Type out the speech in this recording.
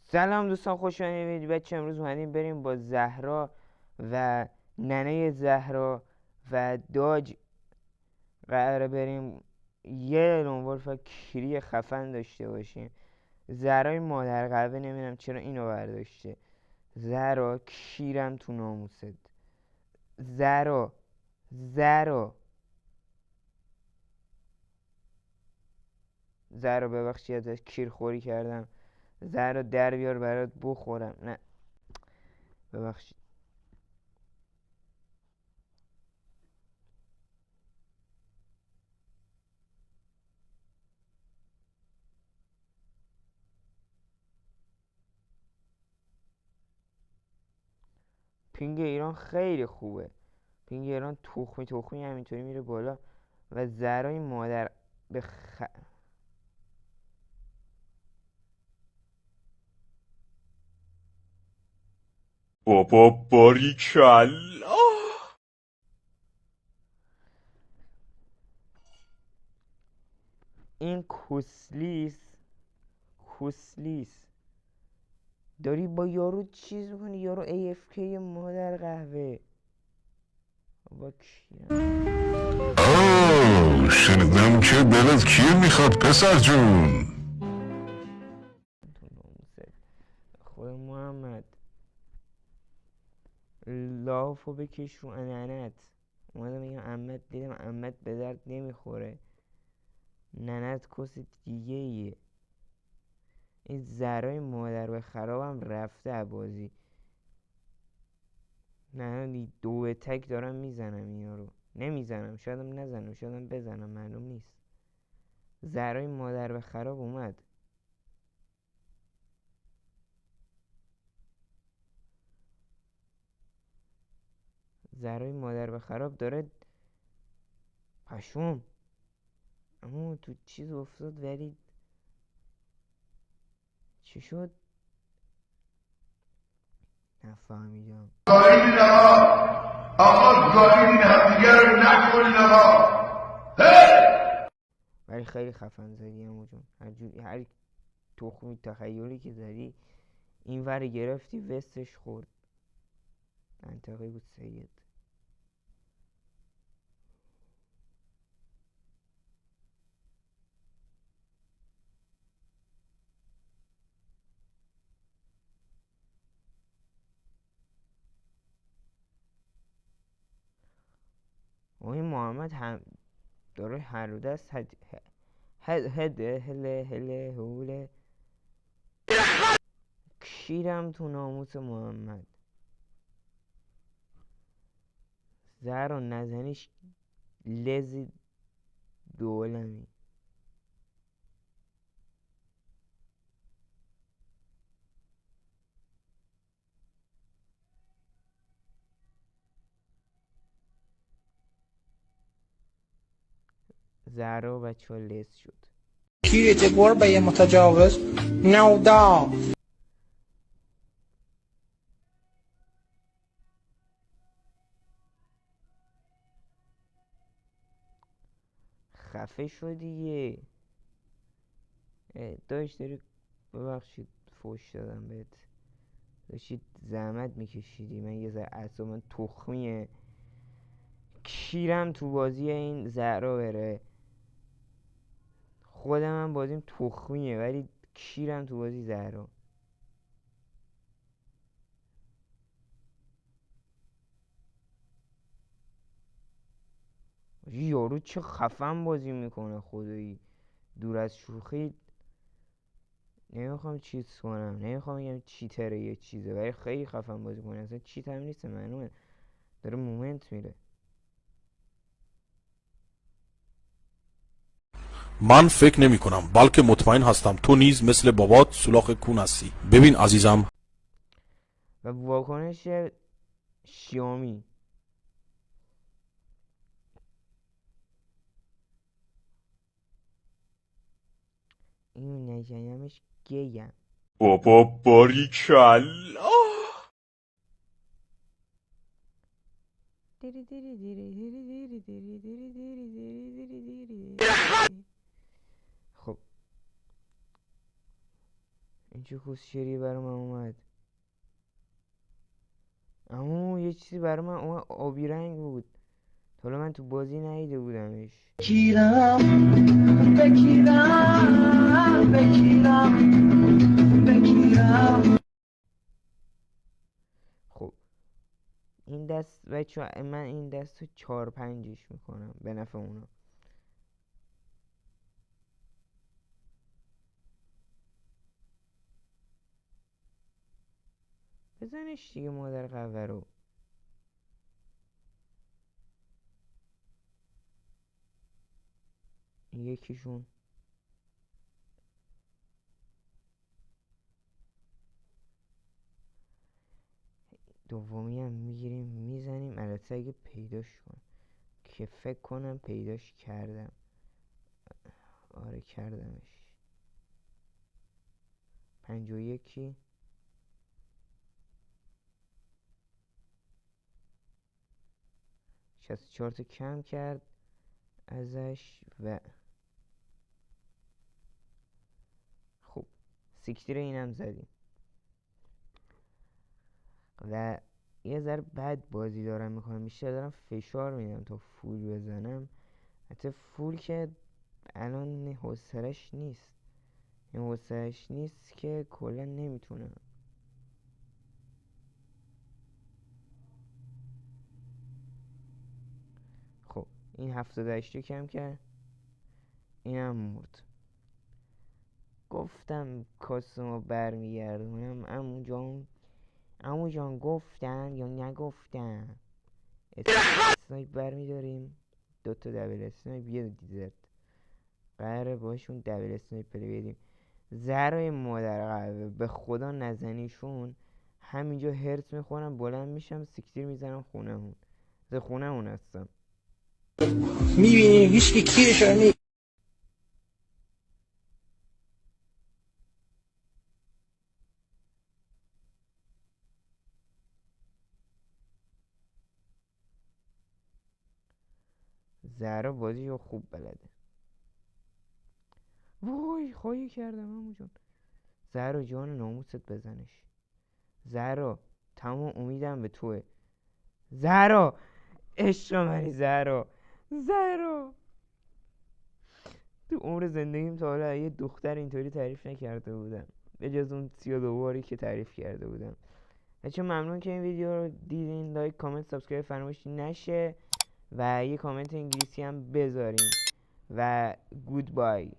سلام دوستان، خوش آمدید. بچه امروز اومدیم بریم با زهرا و ننه زهرا و داج قراره بریم یه لونولف کیری خفن داشته باشیم. زهرای مادر قهوه نمیدونم چرا اینو برداشته. زهرا کیرم تو ناموست. زهرا زهرا زهرا ببخشید ازش کیر خوری کردم. زهرا در بیار برات بخورم. نه ببخشید. پینگ ایران خیلی خوبه. پینگ ایران تخمی همینطوری میره بالا و زهرای مادر به بابا باریکلا. این کسلیس داری با یارو چیز میکنی. یارو AFK مادر قهوه. با شنیدم که دلت کیر میخواد پسر جون. خود محمد لافو بکش رو اننت. اومدم بگم امت، دیدم امت به درد نمیخوره. ننت کس دیگه ایه. این زهرای مادر به خرابم رفته بازی. نه دو تک دارم میزنم اینا رو. نمیزنم، شایدم نزنم، شایدم بزنم، معلوم نیست. زهرای مادر به خراب اومد. زهرای مادر به خراب داره. پشوم اما تو چیز افتاد ولی چی شد نفهمیدم. گاهی آقا گاهی همدیگه رو نکن آقا. ولی خیلی خفن زدی امو جون. هر تخمی تخیلی که زدی این ور گرفتی وستش خورد. منطقی بود سید. این محمد هم داره هر رو دست هده هله هوله کشیرم تو ناموس محمد. زهر رو نزنیش لذی دولمی. زهرا بچه ها لز شد. کی اعتبار به یه متجاوز نودا. خفه شو دیگه. داشت داری ببخشید فوش دادم بهت. داشتید زحمت میکشیدی. من یه ذره اعصاب من تخمیه. کیرم تو بازی این زهرا بره. خودم هم بازیم تخمیه ولی کیرم تو بازی زهرا. یارو چه خفن بازی میکنه خدایی. دور از شوخی نمیخوام چیز کنم، نمیخوام بگم چیتره یه چیزه ولی خیلی خفن بازی کنه. اصلا چیت هم نیست، معلومه داره مومنت میره. من فکر نمی کنم بلکه مطمئن هستم تو نیز مثل بابات سولاخ کون هستی. ببین عزیزم، و واکنش شیامی اینو نجنمش گیم. بابا باریکلا. خب این چه کسشری برای من اومد؟ اما یه چیزی برای من اومد آبی رنگ بود، تا حالا من تو بازی ندیده بودمش. خب این دست بچه من این دست رو 4-5ش میکنم به نفع اونا. بزنش دیگه مادر قهوه رو. یکیشون دومی هم میگیریم میزنیم. البته اگه پیداش کنم که فکر کنم پیداش کردم. آره کردمش. 51 64 تا کم کرد ازش و خب 60 رو اینم زدیم و یه ذره بد بازی دارم میکنم. بیشتر دارم فشار میدم تا فول بزنم. حتی فول که الان حوصلش نیست، این حوصلش نیست که کلا نمیتونم. خب این 78 رو کم کرد، اینم مرد. گفتم کاسمو برمیگردونم. عمو جان گفتم یا نگفتم؟ اسنایپ برمیداریم، 2 تا دبل اسنایپ، یه دیزرت. قراره باشون دبل اسنایپ بدیم. زهرای مادر قهوه به خدا نزنیشون، همینجا هرس میخورم بلند میشم سیکتیر میزنم خونهمون. خونهمون هستم. میبینی هیچکی کیرش رو نی. زهرا بازی رو خوب بلده. وای خواهی کردم همون جان. زهرا جان ناموست بزنش. زهرا تمام امیدم به توه. زهرا عشق منی. زهرا تو عمر زندگیم تا حالا یه دختر اینطوری تعریف نکرده بودم، به جز اون 32 باری که تعریف کرده بودم. بچه ممنون که این ویدیو رو دیدین. لایک کامنت سابسکرایب فراموش نشه و یه کامنت انگلیسی هم بذارین و گود بای.